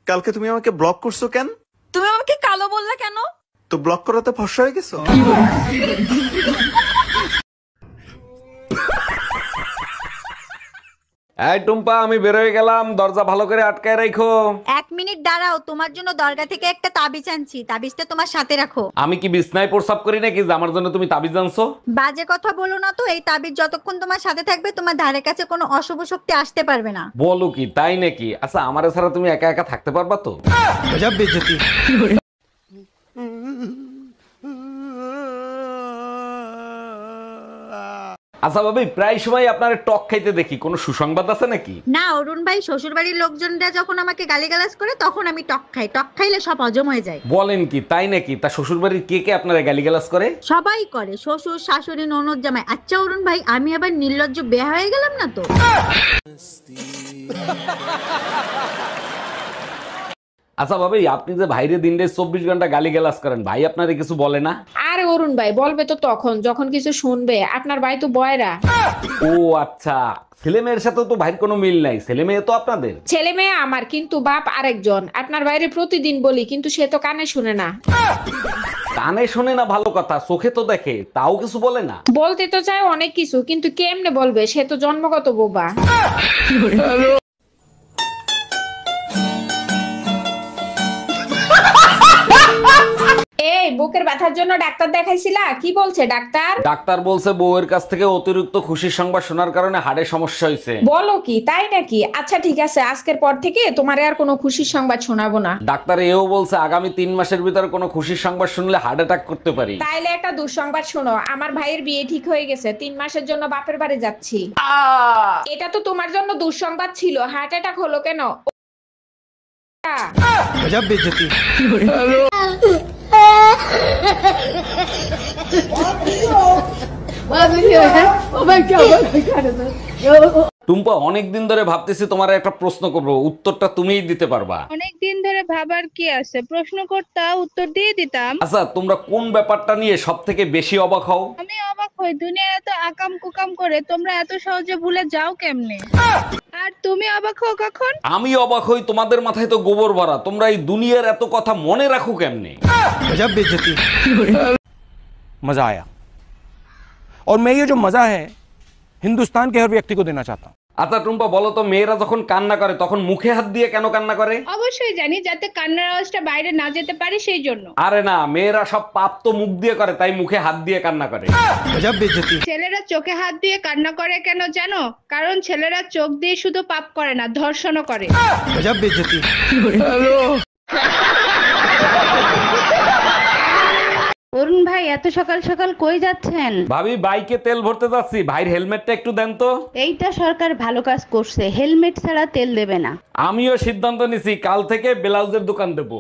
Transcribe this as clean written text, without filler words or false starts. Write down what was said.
কালকে তুমি আমাকে ব্লক করছো কেন? তুমি আমাকে কালো বললা কেন? তো ব্লক করাতে ফর্সা হয়ে গেছো? এই টুম্পা, আমি বের হয়ে গেলাম, দরজা ভালো করে আটকায় রাখো। 1 মিনিট দাঁড়াও, তোমার জন্য দরগা থেকে একটা তাবিজ আনছি, তাবিজটা তোমার সাথে রাখো। আমি কি বিছনায় প্রস্রাব করি নাকি যে আমার জন্য তুমি তাবিজ আনছো? বাজে কথা বলো না তো, এই তাবিজ যতক্ষণ তোমার সাথে থাকবে তোমার ধারে কাছে কোনো অশুভ শক্তি আসতে পারবে না। বলো কি, তাই নাকি? আচ্ছা, আমার ছাড়া তুমি একা একা থাকতে পারবা তো? গজব বেইজ্জতি। আচ্ছা ভাবি, প্রায় সময় আপনার টক খাইতে দেখি, কোনো সুসংবাদ আছে নাকি? না অরুণ ভাই, শ্বশুর বাড়ির লোকজনরা যখন আমাকে গালিগালাজ করে তখন আমি টক খাই, টক খাইলে সব হজম হয়ে যায়। বলেন কি, তাই নাকি? তা শ্বশুর বাড়ির কে কে আপনারা গালিগালাজ করে? সবাই করে, শ্বশুর শাশুড়ি ননদ জামাই। আচ্ছা অরুণ ভাই, আমি আবার নির্লজ্জ বেয়া হয়ে গেলাম না তো? আচ্ছা ভাবি, আপনি যে ভাইরে দিনে 24 ঘন্টা গালিগালাজ করেন, ভাই আপনারে কিছু বলে না? আরে অরুণ ভাই বলবে তো তখন যখন কিছু শুনবে, আপনার ভাই তো বয়রা। ও আচ্ছা, ছেলে মেয়ের সাথে তো ভাইয়ের কোনো মিল নাই, ছেলে মেয়ে তো আপনাদের। ছেলে মেয়ে আমার, কিন্তু বাপ আরেকজন। আপনার বাইরে প্রতিদিন বলি, কিন্তু সে তো কানে শুনে না। কানে শোনে না ভালো কথা, চোখে তো দেখে, তাও কিছু বলে না। বলতে তো চায় অনেক কিছু, কিন্তু কেমনে বলবে? সে তো জন্মগত বোবা। এই বুকের ব্যথার জন্য ডাক্তার দেখাইছিলা? কি বলছে ডাক্তার? ডাক্তার বলছে বউয়ের কাছ থেকে অতিরিক্ত খুশির সংবাদ শোনার কারণে হাড়ে সমস্যা হয়েছে। বলো কি, তাই নাকি? আচ্ছা ঠিক আছে, আজকের পর থেকে তোমারে আর কোনো খুশির সংবাদ শোনাবো না। ডাক্তার এও বলছে আগামী 3 মাসের ভিতরে কোনো খুশির সংবাদ শুনলে হার্ট অ্যাটাক করতে পারি। তাইলে একটা দুঃসংবাদ শোনো, আমার ভাইয়ের বিয়ে ঠিক হয়ে গেছে, 3 মাসের জন্য বাপের বাড়ি যাচ্ছি। এটা তো তোমার জন্য দুঃসংবাদ ছিল, হার্ট অ্যাটাক হলো কেন? গজব বেইজ্জতি। টুম্পা, অনেকদিন ধরে ভাবতেছি তোমার একটা প্রশ্ন করবো, উত্তরটা তুমিই দিতে পারবা। অনেকদিন ধরে ভাবার কি আছে, প্রশ্ন করতা উত্তর দিয়ে দিতাম। আচ্ছা, তোমরা কোন ব্যাপারটা নিয়ে সব থেকে বেশি অবাক হও? আমি অবাক হই, দুনিয়া এত আকাম কুকাম করে তোমরা এত সহজে ভুলে যাও কেমনে? আর তুমি অবাক হও কখন? আমি অবাক হই, তোমাদের মাথায় তো গোবর ভরা, তোমরা এই দুনিয়ার এত কথা মনে রাখো কেমনে? गजब बेइज्जती। मजा आया और मैं ये जो मजा है हिंदुस्तान के हर व्यक्ति को देना चाहता हूँ। আচ্ছা টুম্পা, বলো তো, মেয়েরা যখন কান্না করে তখন মুখে হাত দিয়ে কেন কান্না করে? অবশ্যই জানি, যাতে কান্নার আওয়াজটা বাইরে না যেতে পারে সেই জন্য। আরে না, মেয়েরা সব পাপ তো মুখ দিয়ে করে, তাই মুখে হাত দিয়ে কান্না করে। गजब बेइज्जती। ছেলেরা চোখে হাত দিয়ে কান্না করে কেন জানো? কারণ ছেলেরা চোখ দিয়ে শুধু পাপ করে না, ধর্ষণও করে। गजब बेइज्जती। অরুণ ভাই, এত সকাল সকাল কই যাচ্ছেন? ভাবি, বাইকে তেল ভরতে যাচ্ছি, ভাইয়ের হেলমেটটা একটু দেন তো। এইটা সরকার ভালো কাজ করছে, হেলমেট ছাড়া তেল দেবে না। আমিও সিদ্ধান্ত নিছি, কাল থেকে ব্লাউজের দোকান দেবো।